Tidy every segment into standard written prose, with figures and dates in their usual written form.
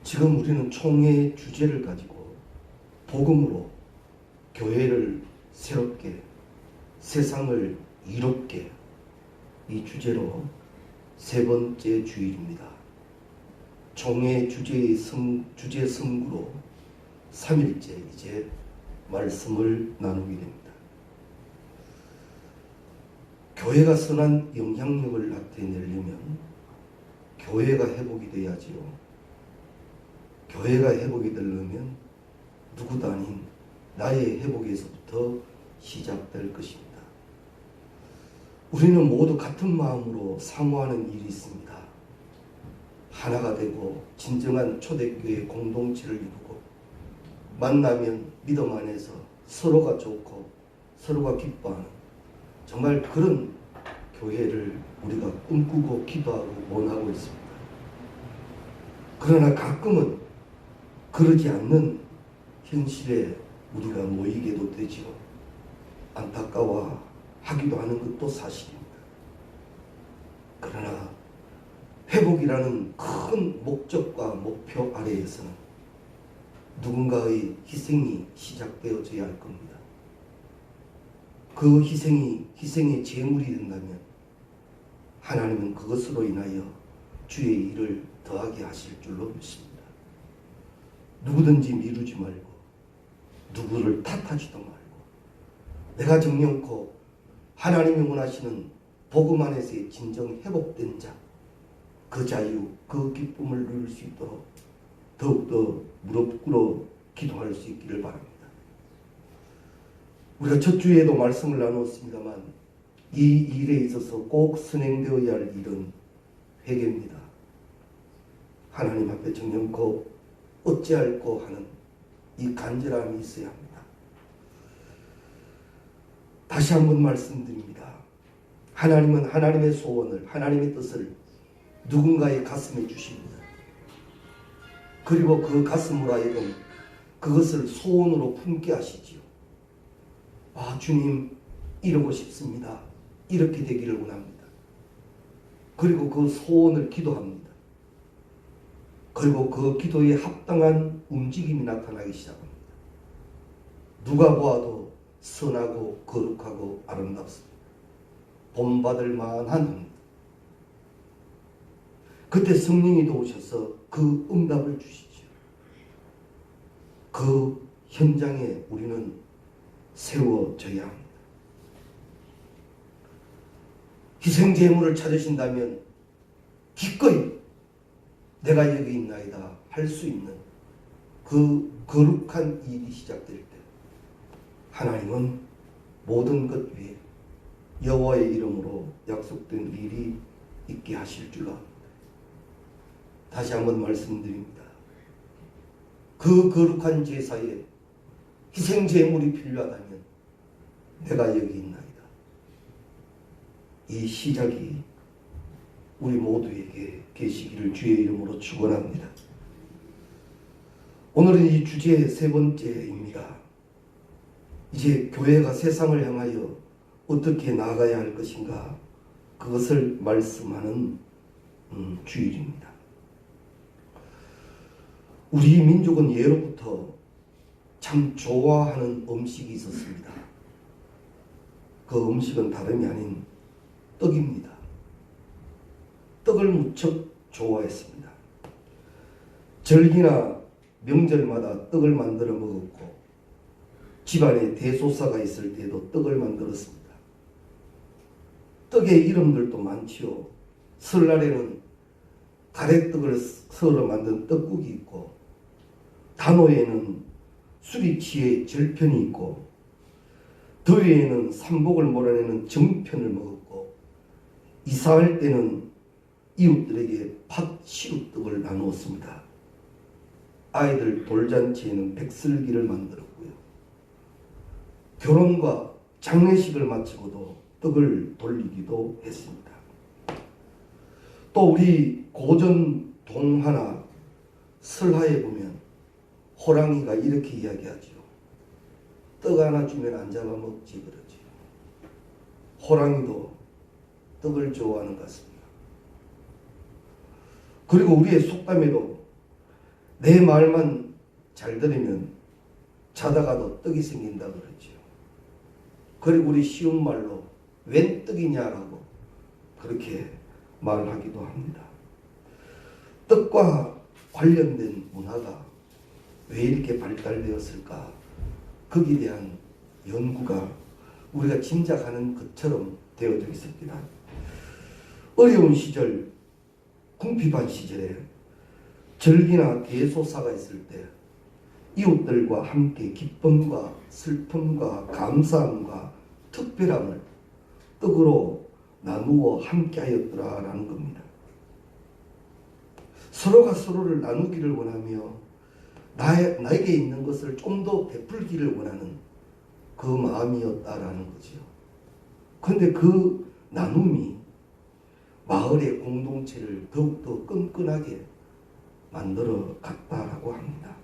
지금 우리는 총회 주제를 가지고 복음으로 교회를 새롭게, 세상을 이롭게, 이 주제로 세 번째 주일입니다. 총회 주제 선구로 3일째 이제 말씀을 나누게 됩니다. 교회가 선한 영향력을 나타내려면 교회가 회복이 돼야지요. 교회가 회복이 되려면 누구도 아닌 나의 회복에서부터 시작될 것입니다. 우리는 모두 같은 마음으로 사모하는 일이 있습니다. 하나가 되고 진정한 초대교회 공동체를 이루고 만나면 믿음 안에서 서로가 좋고 서로가 기뻐하는 정말 그런 교회를 우리가 꿈꾸고 기도하고 원하고 있습니다. 그러나 가끔은 그러지 않는 현실에 우리가 모이게도 되지요. 안타까워하기도 하는 것도 사실입니다. 그러나 회복이라는 큰 목적과 목표 아래에서는 누군가의 희생이 시작되어져야 할 겁니다. 그 희생의 제물이 된다면 하나님은 그것으로 인하여 주의 일을 더하게 하실 줄로 믿습니다. 누구든지 미루지 말고 누구를 탓하지도 말고 내가 정령코 하나님이 원하시는 복음 안에서의 진정 회복된 자, 그 자유, 그 기쁨을 누릴 수 있도록 더욱더 무릎 꿇어 기도할 수 있기를 바랍니다. 우리가 첫 주에도 말씀을 나누었습니다만 이 일에 있어서 꼭 선행되어야 할 일은 회개입니다. 하나님 앞에 정령코 어찌할꼬 하는 이 간절함이 있어야 합니다. 다시 한번 말씀드립니다. 하나님은 하나님의 소원을, 하나님의 뜻을 누군가의 가슴에 주십니다. 그리고 그 가슴으로 하여금 그것을 소원으로 품게 하시지요. 아, 주님, 이러고 싶습니다. 이렇게 되기를 원합니다. 그리고 그 소원을 기도합니다. 그리고 그 기도에 합당한 움직임이 나타나기 시작합니다. 누가 보아도 선하고 거룩하고 아름답습니다. 본받을 만한 합니다. 그때 성령이 도우셔서 그 응답을 주시죠. 그 현장에 우리는 세워져야 합니다. 희생제물을 찾으신다면 기꺼이 내가 여기 있나이다 할 수 있는 그 거룩한 일이 시작될 때 하나님은 모든 것 위에 여호와의 이름으로 약속된 일이 있게 하실 줄로 압니다. 다시 한번 말씀드립니다. 그 거룩한 제사에 희생제물이 필요하다면 내가 여기 있나이다. 이 시작이 우리 모두에게 계시기를 주의 이름으로 축원합니다. 오늘은 이 주제의 세 번째입니다. 이제 교회가 세상을 향하여 어떻게 나아가야 할 것인가, 그것을 말씀하는 주일입니다. 우리 민족은 예로부터 참 좋아하는 음식이 있었습니다. 그 음식은 다름이 아닌 떡입니다. 떡을 무척 좋아했습니다. 절기나 명절마다 떡을 만들어 먹었고 집안에 대소사가 있을 때도 떡을 만들었습니다. 떡의 이름들도 많지요. 설날에는 가래떡을 썰어 만든 떡국이 있고 단오에는 수리치의 절편이 있고 더위에는 삼복을 몰아내는 정편을 먹었고 이사할 때는 이웃들에게 팥시루떡을 나누었습니다. 아이들 돌잔치에는 백설기를 만들었고요. 결혼과 장례식을 마치고도 떡을 돌리기도 했습니다. 또 우리 고전 동화나 설화에 보면 호랑이가 이렇게 이야기하지요. 떡 하나 주면 안 잡아먹지 그러지요. 호랑이도 떡을 좋아하는 것 같습니다. 그리고 우리의 속담에도 내 말만 잘 들으면 자다가도 떡이 생긴다 그러죠. 그리고 우리 쉬운 말로 웬 떡이냐라고 그렇게 말하기도 합니다. 떡과 관련된 문화가 왜 이렇게 발달되었을까? 거기에 대한 연구가 우리가 짐작하는 것처럼 되어져 있습니다. 어려운 시절, 궁핍한 시절에 절기나 대소사가 있을 때 이웃들과 함께 기쁨과 슬픔과 감사함과 특별함을 떡으로 나누어 함께하였더라라는 겁니다. 서로가 서로를 나누기를 원하며 나에게 있는 것을 좀 더 베풀기를 원하는 그 마음이었다라는 거죠. 그런데 그 나눔이 마을의 공동체를 더욱더 끈끈하게 만들어 갔다라고 합니다.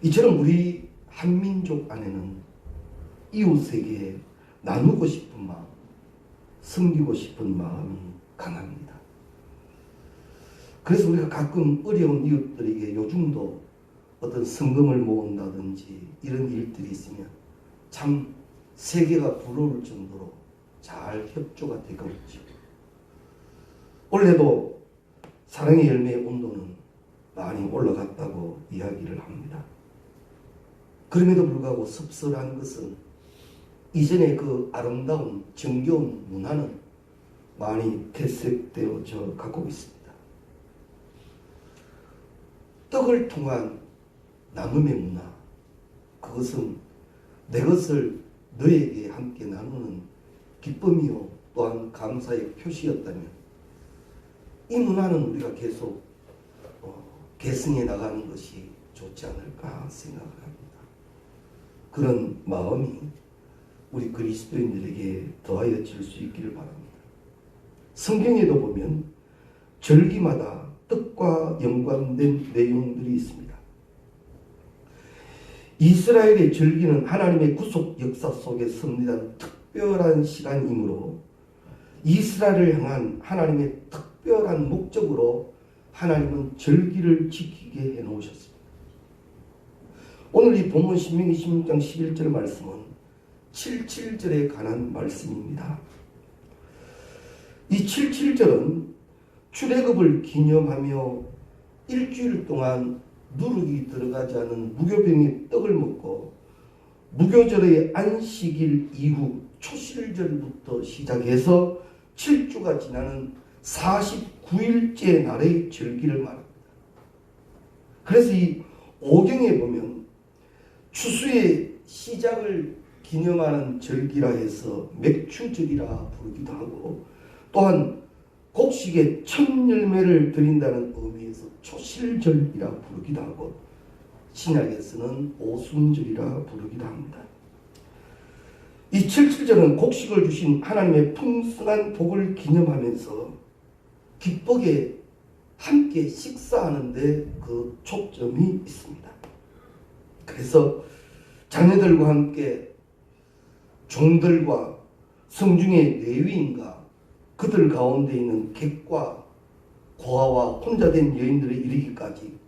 이처럼 우리 한민족 안에는 이웃에게 나누고 싶은 마음, 섬기고 싶은 마음이 강합니다. 그래서 우리가 가끔 어려운 이웃들에게 요즘도 어떤 성금을 모은다든지 이런 일들이 있으면 참 세계가 부러울 정도로 잘 협조가 되고 있죠. 올해도 사랑의 열매의 온도는 많이 올라갔다고 이야기를 합니다. 그럼에도 불구하고 씁쓸한 것은 이전의 그 아름다운 정겨운 문화는 많이 퇴색되어져 가고 있습니다. 떡을 통한 나눔의 문화, 그것은 내 것을 너에게 함께 나누는 기쁨이요 또한 감사의 표시였다면 이 문화는 우리가 계속 계승해 나가는 것이 좋지 않을까 생각을 합니다. 그런 마음이 우리 그리스도인들에게 더하여질 수 있기를 바랍니다. 성경에도 보면 절기마다 떡과 연관된 내용들이 있습니다. 이스라엘의 절기는 하나님의 구속 역사 속에 섭리한 특별한 시간이므로 이스라엘을 향한 하나님의 특별한 목적으로 하나님은 절기를 지키게 해놓으셨습니다. 오늘 이 본문 신명기 16장 11절 말씀은 77절에 관한 말씀입니다. 이 77절은 출애굽을 기념하며 일주일 동안 누룩이 들어가지 않은 무교병의 떡을 먹고 무교절의 안식일 이후 초실절부터 시작해서 7주가 지나는 49일째 날의 절기를 말합니다. 그래서 이 오경에 보면 추수의 시작을 기념하는 절기라 해서 맥추절이라 부르기도 하고 또한 곡식의 첫 열매를 드린다는 의미에서 초실절이라 부르기도 하고 신약에서는 오순절이라 부르기도 합니다. 이 77절은 곡식을 주신 하나님의 풍성한 복을 기념하면서 기쁘게 함께 식사하는 데 그 초점이 있습니다. 그래서 자녀들과 함께 종들과 성중의 레위인과 그들 가운데 있는 객과 고아와 혼자 된 여인들에 이르기까지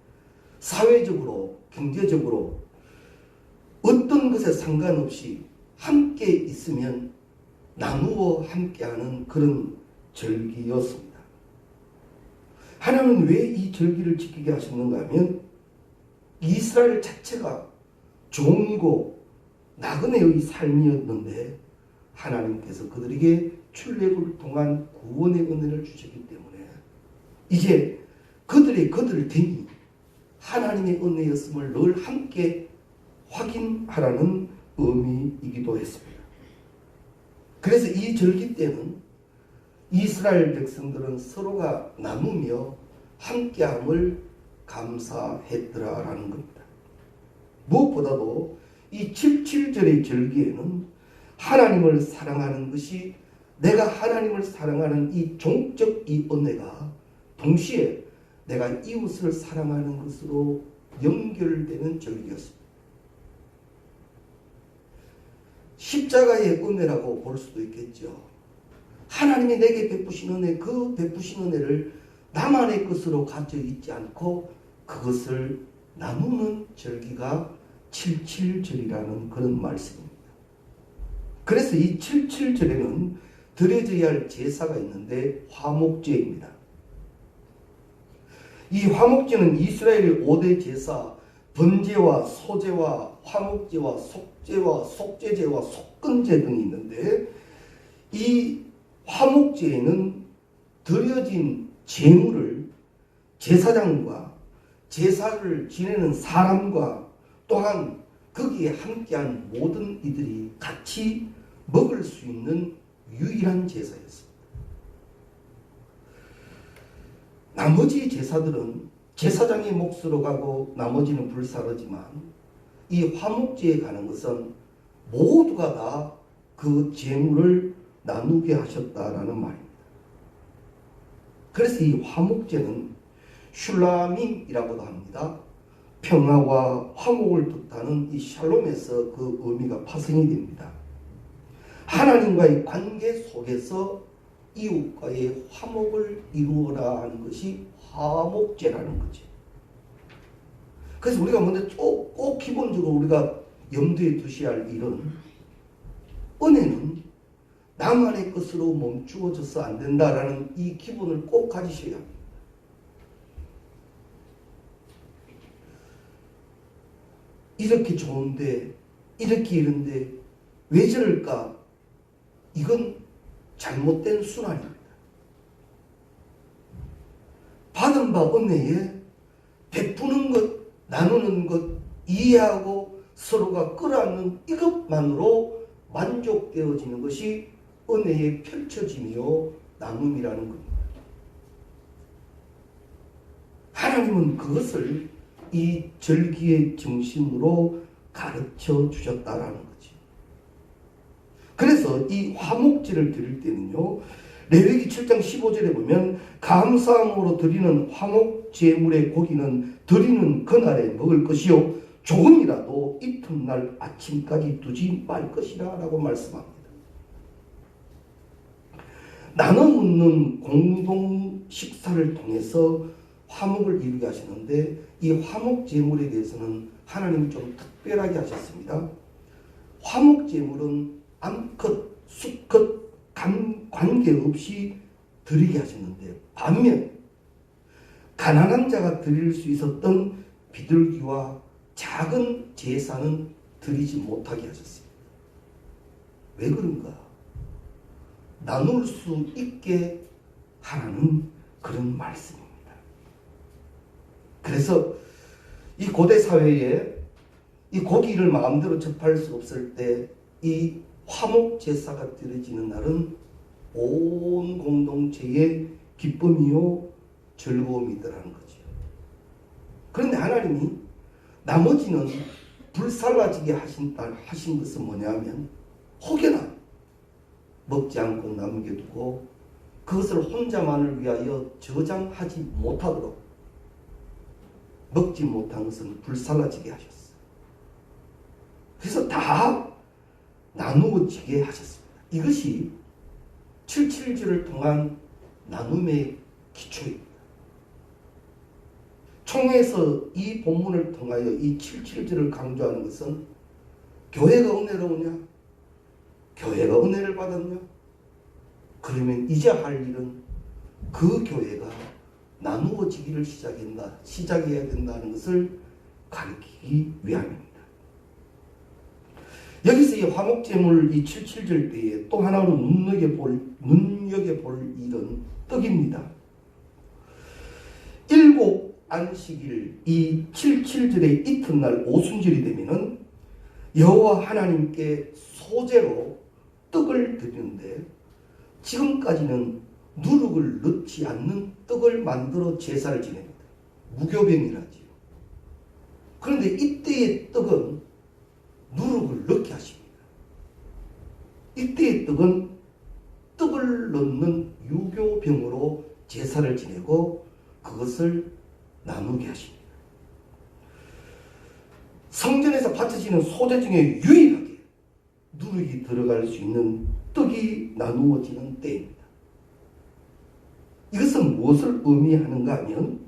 사회적으로 경제적으로 어떤 것에 상관없이 함께 있으면 나누어 함께하는 그런 절기였습니다. 하나님은 왜 이 절기를 지키게 하셨는가 하면 이스라엘 자체가 종이고 나그네의 삶이었는데 하나님께서 그들에게 출애굽을 통한 구원의 은혜를 주셨기 때문에 이제 그들을 등이 하나님의 은혜였음을 늘 함께 확인하라는 의미이기도 했습니다. 그래서 이 절기 때는 이스라엘 백성들은 서로가 나누며 함께함을 감사했더라라는 겁니다. 무엇보다도 이 77절의 절기에는 하나님을 사랑하는 것이 내가 하나님을 사랑하는 이 종적 이 은혜가 동시에 내가 이웃을 사랑하는 것으로 연결되는 절기였습니다. 십자가의 은혜라고 볼 수도 있겠죠. 하나님이 내게 베푸신 은혜, 그 베푸신 은혜를 나만의 것으로 가져 있지 않고 그것을 나누는 절기가 칠칠절이라는 그런 말씀입니다. 그래서 이 칠칠절에는 드려져야 할 제사가 있는데 화목제입니다. 이 화목제는 이스라엘의 5대 제사 번제와 소제와 화목제와 속제와 속죄제와 속건제 등이 있는데, 이 화목제에는 드려진 제물을 제사장과 제사를 지내는 사람과 또한 거기에 함께한 모든 이들이 같이 먹을 수 있는 유일한 제사였습니다. 나머지 제사들은 제사장의 몫으로 가고 나머지는 불사르지만, 이 화목제에 가는 것은 모두가 다 그 제물을 나누게 하셨다라는 말입니다. 그래서 이 화목제는 슐라밈이라고도 합니다. 평화와 화목을 뜻하는 이 샬롬에서 그 의미가 파생이 됩니다. 하나님과의 관계 속에서 이웃과의 화목을 이루어라 하는 것이 화목제라는 거죠. 그래서 우리가 먼저 꼭 기본적으로 우리가 염두에 두셔야 할 일은, 은혜는 나만의 것으로 멈추어져서 안 된다라는 이 기본을 꼭 가지셔야 합니다. 이렇게 좋은데, 이렇게 이런데 왜 저럴까? 이건 잘못된 순환입니다. 받은 바 은혜에 베푸는 것, 나누는 것, 이해하고 서로가 끌어안는 이것만으로 만족되어지는 것이 은혜의 펼쳐짐이요 나눔이라는 겁니다. 하나님은 그것을 이 절기의 중심으로 가르쳐 주셨다라는 거지. 그래서 이 화목제를 드릴 때는요, 레위기 7장 15절에 보면 감사함으로 드리는 화목 제물의 고기는 드리는 그날에 먹을 것이요 조금이라도 이튿날 아침까지 두지 말 것이라 라고 말씀합니다. 나눠 먹는 공동 식사를 통해서 화목을 이루게 하시는데, 이 화목 제물에 대해서는 하나님이 좀 특별하게 하셨습니다. 화목 제물은 암컷, 수컷 관계없이 드리게 하셨는데, 반면 가난한 자가 드릴 수 있었던 비둘기와 작은 제사는 드리지 못하게 하셨습니다. 왜 그런가? 나눌 수 있게 하라는 그런 말씀입니다. 그래서 이 고대 사회에 이 고기를 마음대로 접할 수 없을 때 이 화목 제사가 드려지는 날은 온 공동체의 기쁨이요 즐거움이더라는 거죠. 그런데 하나님이 나머지는 불살라지게 하신 것은 뭐냐면, 혹여나 먹지 않고 남겨두고 그것을 혼자만을 위하여 저장하지 못하도록 먹지 못한 것은 불살라지게 하셨어요. 그래서 다 나누어지게 하셨습니다. 이것이 칠칠절을 통한 나눔의 기초입니다. 총회에서 이 본문을 통하여 이 칠칠절을 강조하는 것은, 교회가 은혜로우냐? 교회가 은혜를 받았냐? 그러면 이제 할 일은 그 교회가 나누어지기를 시작해야 된다는 것을 가르치기 위함입니다. 여기서 이 화목제물 이 칠칠절 때에 또 하나로 눈여겨볼 일은 떡입니다. 7 안식일 이 칠칠절의 이튿날 오순절이 되면은 여호와 하나님께 소제로 떡을 드리는데, 지금까지는 누룩을 넣지 않는 떡을 만들어 제사를 지냅니다. 무교병이라지요. 그런데 이때의 떡은 누룩을 넣게 하십니다. 이때의 떡은 떡을 넣는 유교병으로 제사를 지내고 그것을 나누게 하십니다. 성전에서 바쳐지는 소제 중에 유일하게 누룩이 들어갈 수 있는 떡이 나누어지는 때입니다. 이것은 무엇을 의미하는가 하면,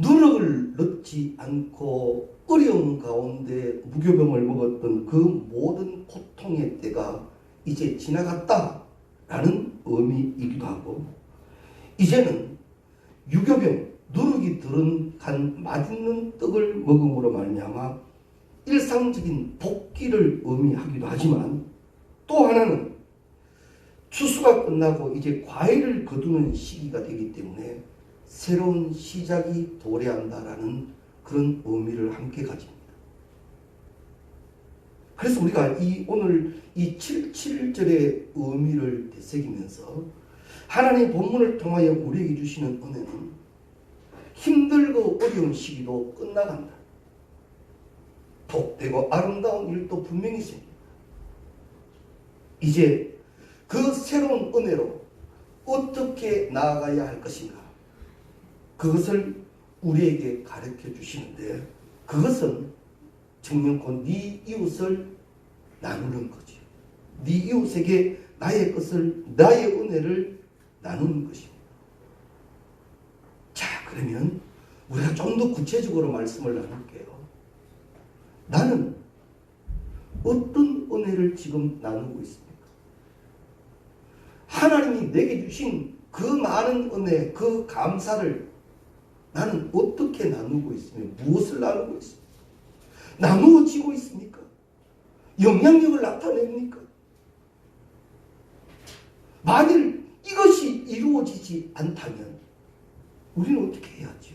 누력을 넣지 않고 어려움 가운데 무교병을 먹었던 그 모든 고통의 때가 이제 지나갔다라는 의미이기도 하고, 이제는 유교병, 누룩이 들은 맛있는 떡을 먹음으로 말미암아 일상적인 복귀를 의미하기도 하지만, 또 하나는 추수가 끝나고 이제 과일을 거두는 시기가 되기 때문에 새로운 시작이 도래한다라는 그런 의미를 함께 가집니다. 그래서 우리가 오늘 이 77절의 의미를 되새기면서 하나님 본문을 통하여 우리에게 주시는 은혜는 힘들고 어려운 시기도 끝나간다. 복되고 아름다운 일도 분명히 있습니다. 이제 그 새로운 은혜로 어떻게 나아가야 할 것인가, 그것을 우리에게 가르쳐 주시는데, 그것은 정령코 네 이웃을 나누는 거죠. 네 이웃에게 나의 것을, 나의 은혜를 나누는 것입니다. 자, 그러면 우리가 좀 더 구체적으로 말씀을 나눌게요. 나는 어떤 은혜를 지금 나누고 있습니까? 하나님이 내게 주신 그 많은 은혜, 그 감사를 나는 어떻게 나누고 있으며 무엇을 나누고 있습니까? 나누어지고 있습니까? 영향력을 나타냅니까? 만일 이것이 이루어지지 않다면 우리는 어떻게 해야죠?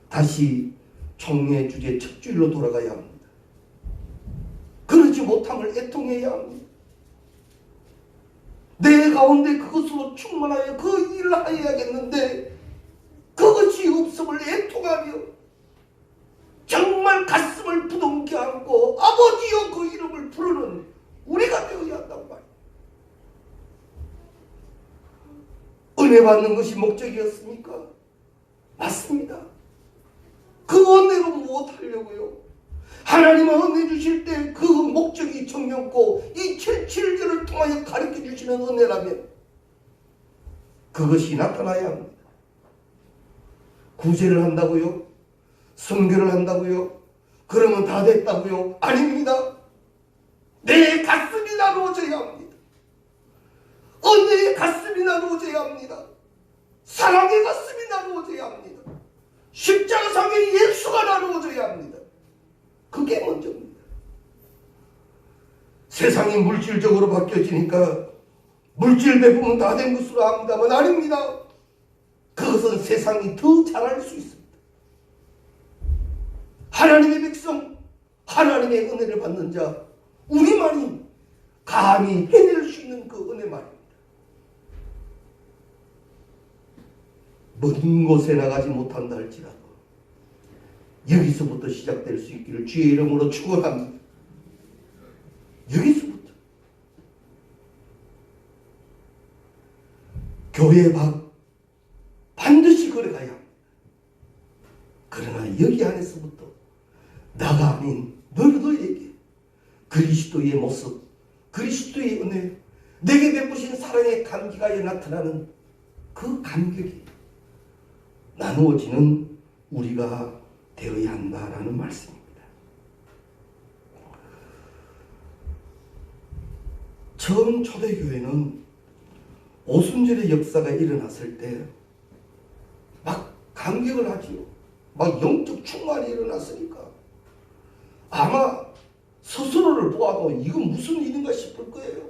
다시 총회 주제 첫 주일로 돌아가야 합니다. 그러지 못함을 애통해야 합니다. 내 가운데 그것으로 충만하여 그 일을 하여야겠는데 그것이 없음을 애통하며 정말 가슴을 부둥켜 안고 아버지여 그 이름을 부르는 우리가 되어야 한단 말이에요. 은혜 받는 것이 목적이었습니까? 맞습니다. 그 은혜로 무엇 하려고요? 하나님은 은혜 주실 때 그 목적이 정명고 이 77절을 통하여 가르쳐 주시는 은혜라면 그것이 나타나야 합니다. 구제를 한다고요? 선교를 한다고요? 그러면 다 됐다고요? 아닙니다. 내 가슴이 나누어져야 합니다. 은혜의 가슴이 나누어져야 합니다. 사랑의 가슴이 나누어져야 합니다. 십자가상의 예수가 나누어져야 합니다. 그게 먼저입니다. 세상이 물질적으로 바뀌어지니까 물질 배분은 다 된 것으로 합니다만 아닙니다. 그것은 세상이 더 잘할 수 있습니다. 하나님의 백성, 하나님의 은혜를 받는 자, 우리만이 감히 해낼 수 있는 그 은혜 말입니다. 먼 곳에 나가지 못한다 할지라도 여기서부터 시작될 수 있기를 주의 이름으로 축원합니다. 여기서부터 교회 밖 반드시 걸어가야 합니다. 그러나 여기 안에서부터 나가 아닌 너희에게 그리스도의 모습, 그리스도의 은혜, 내게 베푸신 사랑의 감기가 나타나는 그 감격이 나누어지는 우리가 되어야 한다라는 말씀입니다. 처음 초대교회는 오순절의 역사가 일어났을 때 막 감격을 하지요. 막 영적 충만이 일어났으니까 아마 스스로를 보아도 이건 무슨 일인가 싶을 거예요.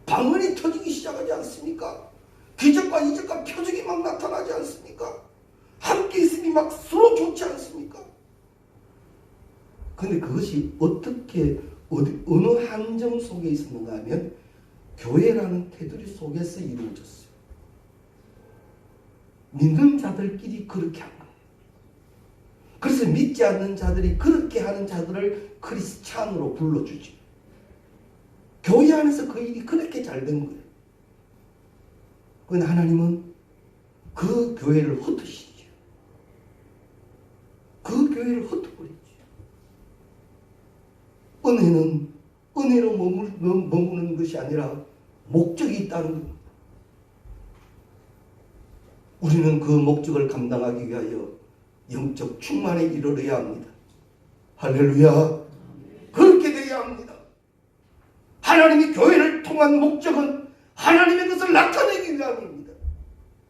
방언이 터지기 시작하지 않습니까? 기적과 이적과 표적이 막 나타나지 않습니까? 함께 있으니 막 서로 좋지 않습니까? 근데 그것이 어떻게 어느 한정 속에 있었는가 하면 교회라는 테두리 속에서 이루어졌어요. 믿는 자들끼리 그렇게 한 거예요. 그래서 믿지 않는 자들이 그렇게 하는 자들을 크리스찬으로 불러주지. 교회 안에서 그 일이 그렇게 잘 된 거예요. 그런데 하나님은 그 교회를 흩으시죠. 그 교회를 흩어버리죠. 은혜는 은혜로 머무는 것이 아니라 목적이 있다는 겁니다. 우리는 그 목적을 감당하기 위하여 영적 충만에 이르러야 합니다. 할렐루야. 그렇게 되어야 합니다. 하나님이 교회를 통한 목적은 하나님의 것을 나타내기 위함입니다.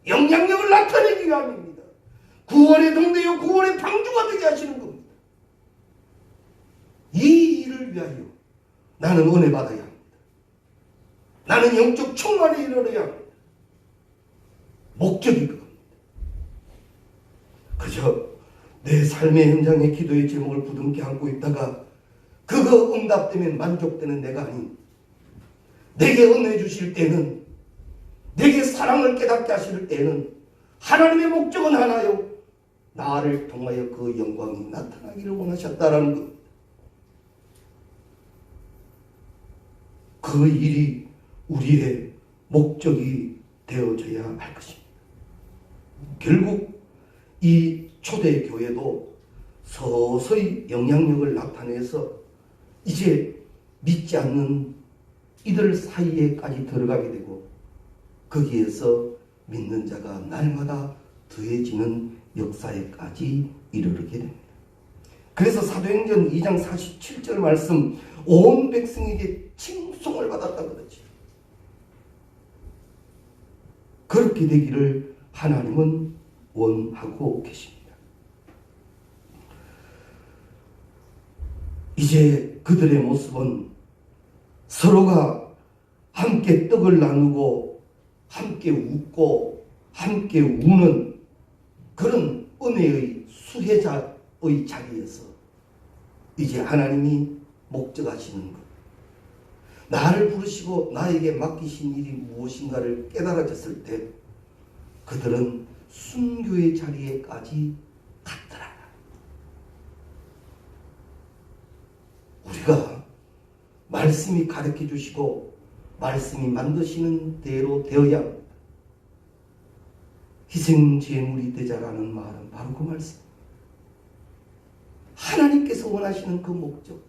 영향력을 나타내기 위함입니다. 구원의 동대요 구원의 방주가 되게 하시는 겁니다. 이 일을 위하여 나는 은혜 받아야 합니다. 나는 영적 충만에 이르러야 합니다. 목적이 그겁니다. 그저 내 삶의 현장에 기도의 제목을 부둥켜 안고 있다가 그거 응답되면 만족되는 내가 아닌, 내게 은혜 주실 때는, 내게 사랑을 깨닫게 하실 때는 하나님의 목적은 하나요, 나를 통하여 그 영광이 나타나기를 원하셨다라는 겁니다. 그 일이 우리의 목적이 되어져야 할 것입니다. 결국 이 초대교회도 서서히 영향력을 나타내서 이제 믿지 않는 이들 사이에까지 들어가게 되고, 거기에서 믿는 자가 날마다 더해지는 역사에까지 이르게 됩니다. 그래서 사도행전 2장 47절 말씀, 온 백성에게 칭송을 받았다 그러지. 그렇게 되기를 하나님은 원하고 계십니다. 이제 그들의 모습은 서로가 함께 떡을 나누고 함께 웃고 함께 우는 그런 은혜의 수혜자의 자리에서 이제 하나님이 목적하시는 것, 나를 부르시고 나에게 맡기신 일이 무엇인가를 깨달아졌을 때 그들은 순교의 자리에까지 갔더라. 우리가 말씀이 가르쳐 주시고 말씀이 만드시는 대로 되어야 합니다. 희생 제물이 되자라는 말은 바로 그 말씀. 하나님께서 원하시는 그 목적,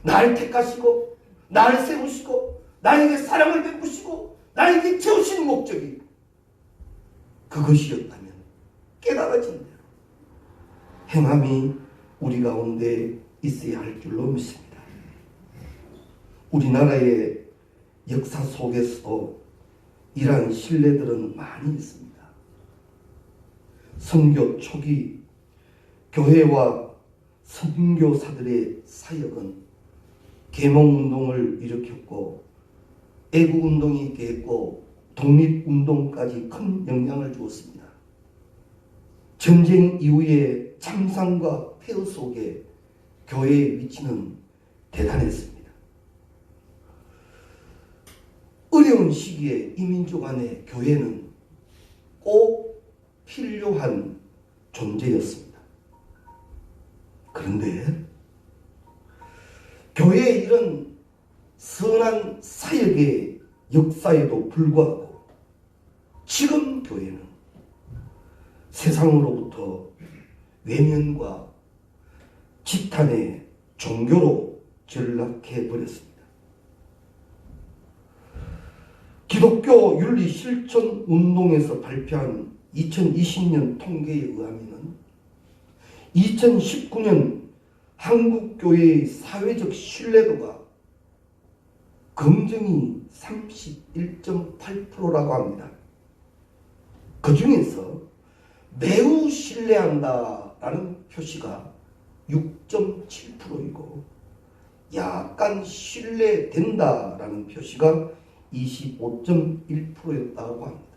날 택하시고 날 세우시고 나에게 사랑을 베푸시고 나에게 채우시는 목적이 그것이었다면 깨달아진 대로 행함이 우리 가운데 있어야 할 줄로 믿습니다. 우리나라의 역사 속에서도 이러한 신뢰들은 많이 있습니다. 선교 초기 교회와 선교사들의 사역은 계몽운동을 일으켰고 애국운동이 있게 했고 독립운동까지 큰 영향을 주었습니다. 전쟁 이후의 참상과 폐허 속에 교회의 위치는 대단했습니다. 어려운 시기에 이민족 안에 교회는 꼭 필요한 존재였습니다. 그런데 교회의 이런 선한 사역의 역사에도 불구하고 지금 교회는 세상으로부터 외면과 지탄의 종교로 전락해 버렸습니다. 기독교 윤리 실천 운동에서 발표한 2020년 통계에 의하면 2019년 한국 교회의 사회적 신뢰도가 긍정이 31.8%라고 합니다. 그 중에서 매우 신뢰한다라는 표시가 6.7%이고 약간 신뢰된다라는 표시가 25.1%였다고 합니다.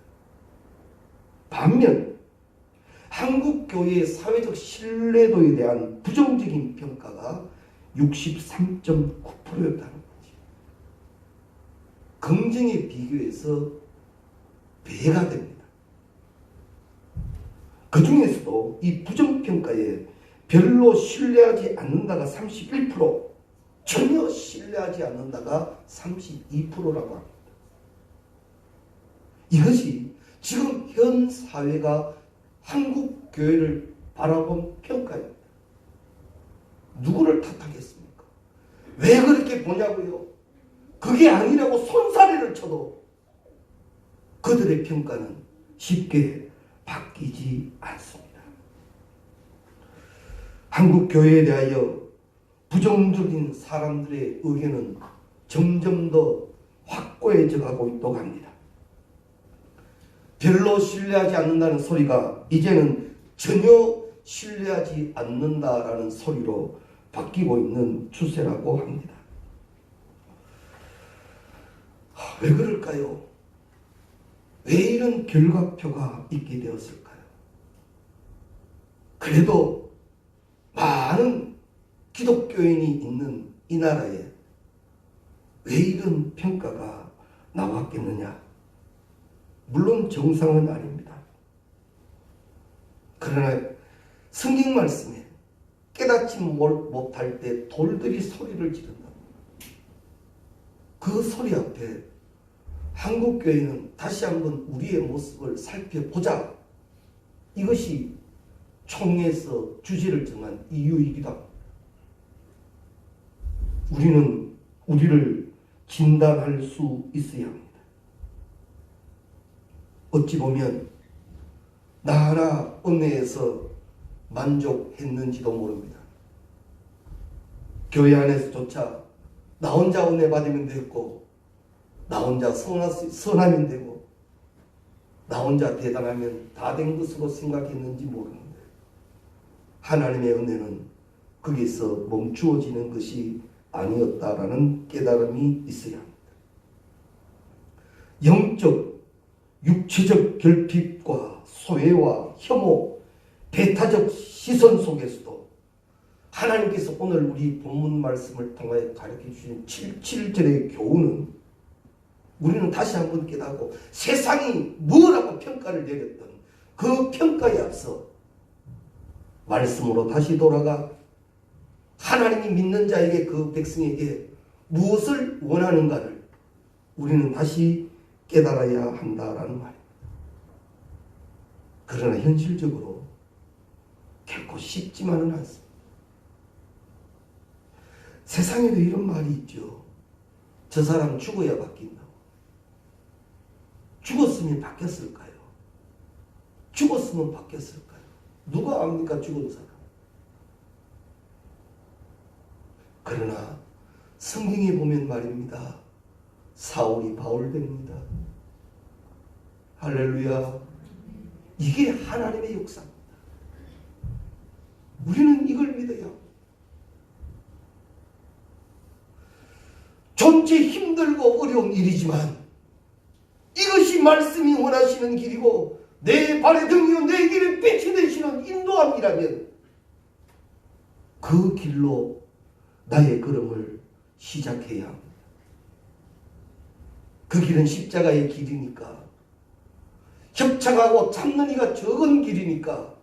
반면 한국 교회의 사회적 신뢰도에 대한 부정적인 평가가 63.9%였다는 거지. 긍정에 비교해서 배가 됩니다. 그 중에서도 이 부정평가에 별로 신뢰하지 않는다가 31%, 전혀 신뢰하지 않는다가 32%라고 합니다. 이것이 지금 현 사회가 한국 교회를 바라본 평가입니다. 누구를 탓하겠습니까? 왜 그렇게 보냐고요? 그게 아니라고 손사래를 쳐도 그들의 평가는 쉽게 바뀌지 않습니다. 한국 교회에 대하여 부정적인 사람들의 의견은 점점 더 확고해져 가고 있다고 합니다. 별로 신뢰하지 않는다는 소리가 이제는 전혀 신뢰하지 않는다라는 소리로 바뀌고 있는 추세라고 합니다. 왜 그럴까요? 왜 이런 결과표가 있게 되었을까요? 그래도 많은 기독교인이 있는 이 나라에 왜 이런 평가가 나왔겠느냐? 물론 정상은 아닙니다. 그러나 성경 말씀에 깨닫지 못할 때 돌들이 소리를 지른다. 그 소리 앞에 한국교회는 다시 한번 우리의 모습을 살펴보자. 이것이 총회에서 주제를 정한 이유이기도 합니다. 우리는 우리를 진단할 수 있어야 합니다. 어찌 보면 나 하나 은혜에서 만족했는지도 모릅니다. 교회 안에서조차 나 혼자 은혜 받으면 되고, 나 혼자 선하면 되고, 나 혼자 대단하면 다 된 것으로 생각했는지 모르는데 하나님의 은혜는 거기서 멈추어지는 것이 아니었다라는 깨달음이 있어야 합니다. 영적, 육체적 결핍과 소외와 혐오, 배타적 시선 속에서도 하나님께서 오늘 우리 본문 말씀을 통하여 가르쳐주신 7절의 교훈은 우리는 다시 한번 깨닫고 세상이 뭐라고 평가를 내렸던 그 평가에 앞서 말씀으로 다시 돌아가 하나님이 믿는 자에게, 그 백성에게 무엇을 원하는가를 우리는 다시 깨달아야 한다라는 말입니다. 그러나 현실적으로 결코 쉽지만은 않습니다. 세상에도 이런 말이 있죠. 저 사람 죽어야 바뀐다고. 죽었으면 바뀌었을까요? 죽었으면 바뀌었을까요? 누가 압니까? 죽은 사람. 그러나 성경에 보면 말입니다. 사울이 바울 됩니다. 할렐루야. 이게 하나님의 역사입니다. 우리는 이걸 믿어야 합니다. 존재 힘들고 어려운 일이지만 이것이 말씀이 원하시는 길이고 내 발의 등이요 내 길에 빛이 되시는 인도함이라면 그 길로 나의 걸음을 시작해야 합니다. 그 길은 십자가의 길이니까, 협착하고 잡는 이가 적은 길이니까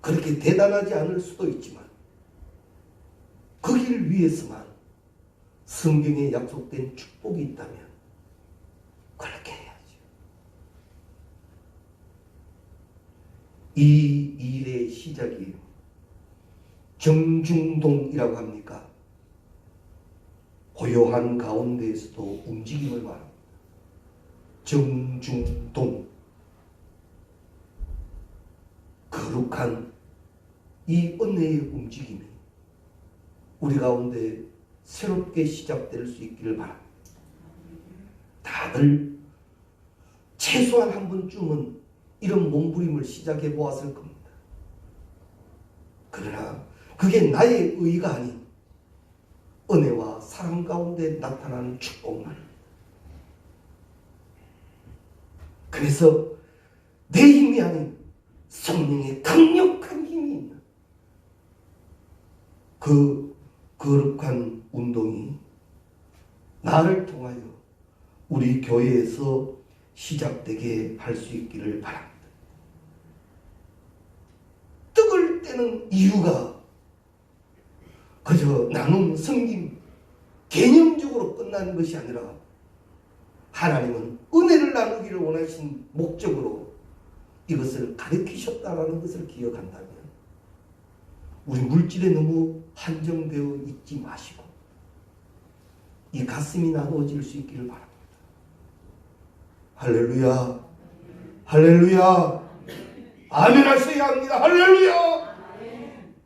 그렇게 대단하지 않을 수도 있지만 그 길을 위해서만 성경에 약속된 축복이 있다면 그렇게 해야죠. 이 일의 시작이 정중동이라고 합니까? 고요한 가운데에서도 움직임을 말합니다. 정중동. 거룩한 이 은혜의 움직임이 우리 가운데 새롭게 시작될 수 있기를 바랍니다. 다들 최소한 한 번쯤은 이런 몸부림을 시작해 보았을 겁니다. 그러나 그게 나의 의가 아닌 은혜와 사랑 가운데 나타나는 축복만. 그래서 내 힘이 아닌 성령의 강력한 힘이 있는 그 거룩한 운동이 나를 통하여 우리 교회에서 시작되게 할 수 있기를 바랍니다. 떡을 떼는 이유가 그저 나눔, 섬김, 개념적으로 끝나는 것이 아니라 하나님은 은혜를 나누기를 원하신 목적으로 이것을 가르치셨다라는 것을 기억한다면 우리 물질에 너무 한정되어 있지 마시고 이 가슴이 나누어질 수 있기를 바랍니다. 할렐루야, 할렐루야. 아멘 하셔야 합니다. 할렐루야.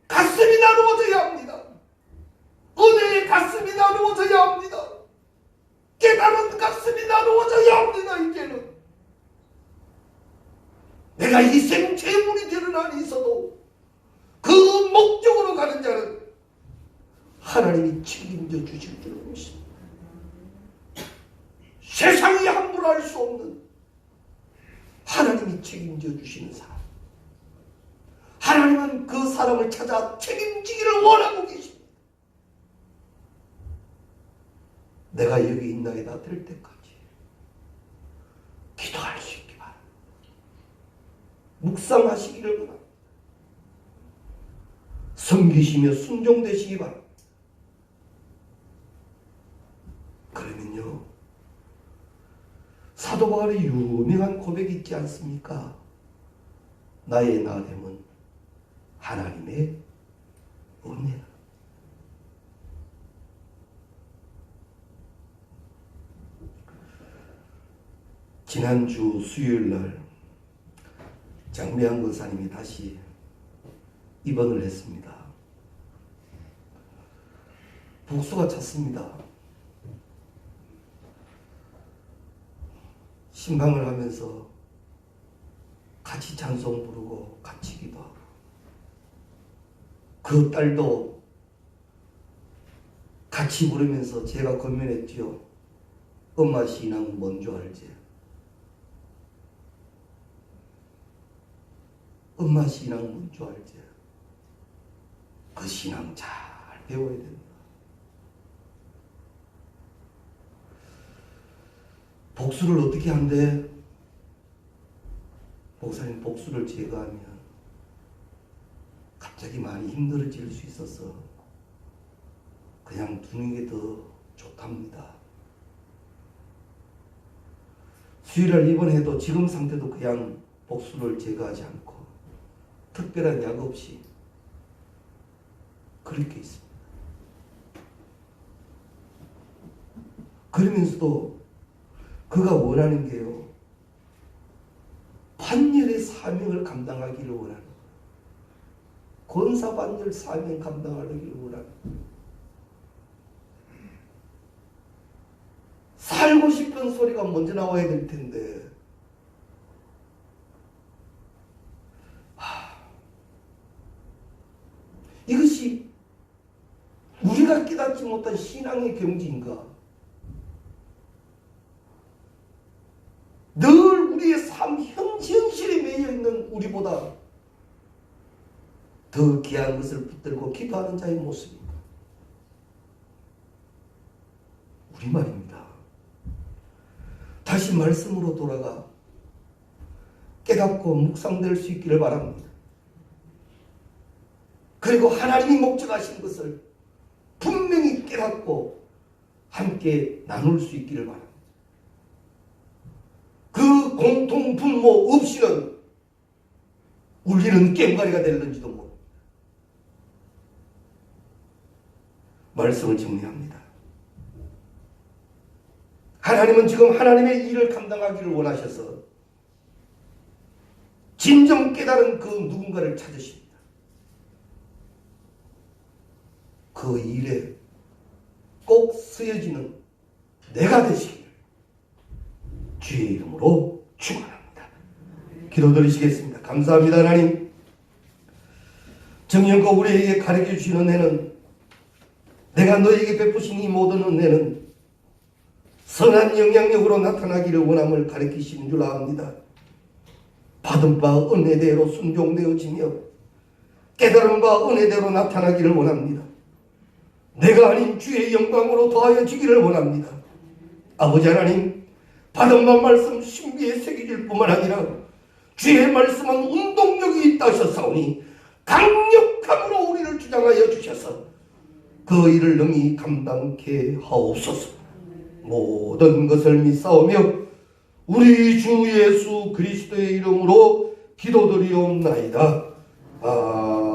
가슴이 나누어져야 합니다. 은혜의 가슴이 나누어져야 합니다. 깨달은 가슴이 나누어져야 합니다. 이제는 내가 희생 제물이 되는 한이 있어도 그 목적으로 가는 자는 하나님이 책임져 주실 줄 믿습니다. 세상이 함부로 할 수 없는 하나님이 책임져 주시는 사람, 하나님은 그 사람을 찾아 책임지기를 원하고 계십니다. 내가 여기 있나이다 될 때까지 기도할 수 있기 바랍니다. 묵상하시기를 바랍니다. 섬기시며 순종되시기 바랍니다. 그러면요, 사도 바울의 유명한 고백이 있지 않습니까? 나의 나됨은 하나님의 은혜다. 지난주 수요일날 장미한 권사님이 다시 입원을 했습니다. 복수가 찼습니다. 신방을 하면서 같이 찬송 부르고 같이 기도하고, 그 딸도 같이 부르면서 제가 권면했지요. 엄마 신앙은 뭔 줄 알지? 엄마 신앙은 뭔 줄 알지? 그 신앙 잘 배워야 된다. 복수를 어떻게 한대? 목사님, 복수를 제거하면 갑자기 많이 힘들어질 수 있어서 그냥 두는 게 더 좋답니다. 수요일날 입원해도 지금 상태도 그냥 복수를 제거하지 않고 특별한 약 없이 그렇게 있습니다. 그러면서도 그가 원하는 게요, 반열의 사명을 감당하기를 원하는 거예요. 권사 반열 사명 감당하기를 원하는 거예요. 살고 싶은 소리가 먼저 나와야 될 텐데, 이것이 우리가 깨닫지 못한 신앙의 경지인가? 늘 우리의 삶 현실에 매여 있는 우리보다 더 귀한 것을 붙들고 기도하는 자의 모습입니다. 우리말입니다. 다시 말씀으로 돌아가 깨닫고 묵상될 수 있기를 바랍니다. 그리고 하나님이 목적하신 것을 분명히 깨닫고 함께 나눌 수 있기를 바랍니다. 그 공통 분모 없이는 우리는 꽹과리가 될는지도 모릅니다. 말씀을 정리합니다. 하나님은 지금 하나님의 일을 감당하기를 원하셔서 진정 깨달은 그 누군가를 찾으십니다. 그 일에 꼭 쓰여지는 내가 되시기를 주의 이름으로 축원합니다. 기도드리시겠습니다. 감사합니다. 하나님, 정령껏 우리에게 가르쳐 주시는 은혜는, 내가 너에게 베푸신 이 모든 은혜는 선한 영향력으로 나타나기를 원함을 가르치시는 줄 압니다. 받은 바 은혜대로 순종되어지며 깨달은 바 은혜대로 나타나기를 원합니다. 내가 아닌 주의 영광으로 더하여 지기를 원합니다. 아버지 하나님, 받은 바 말씀 신비에 새겨질 뿐만 아니라 주의 말씀은 운동력이 있다 하셨사오니 강력함으로 우리를 주장하여 주셔서 그 일을 능히 감당케 하옵소서. 모든 것을 믿사오며 우리 주 예수 그리스도의 이름으로 기도드리옵나이다. 아멘.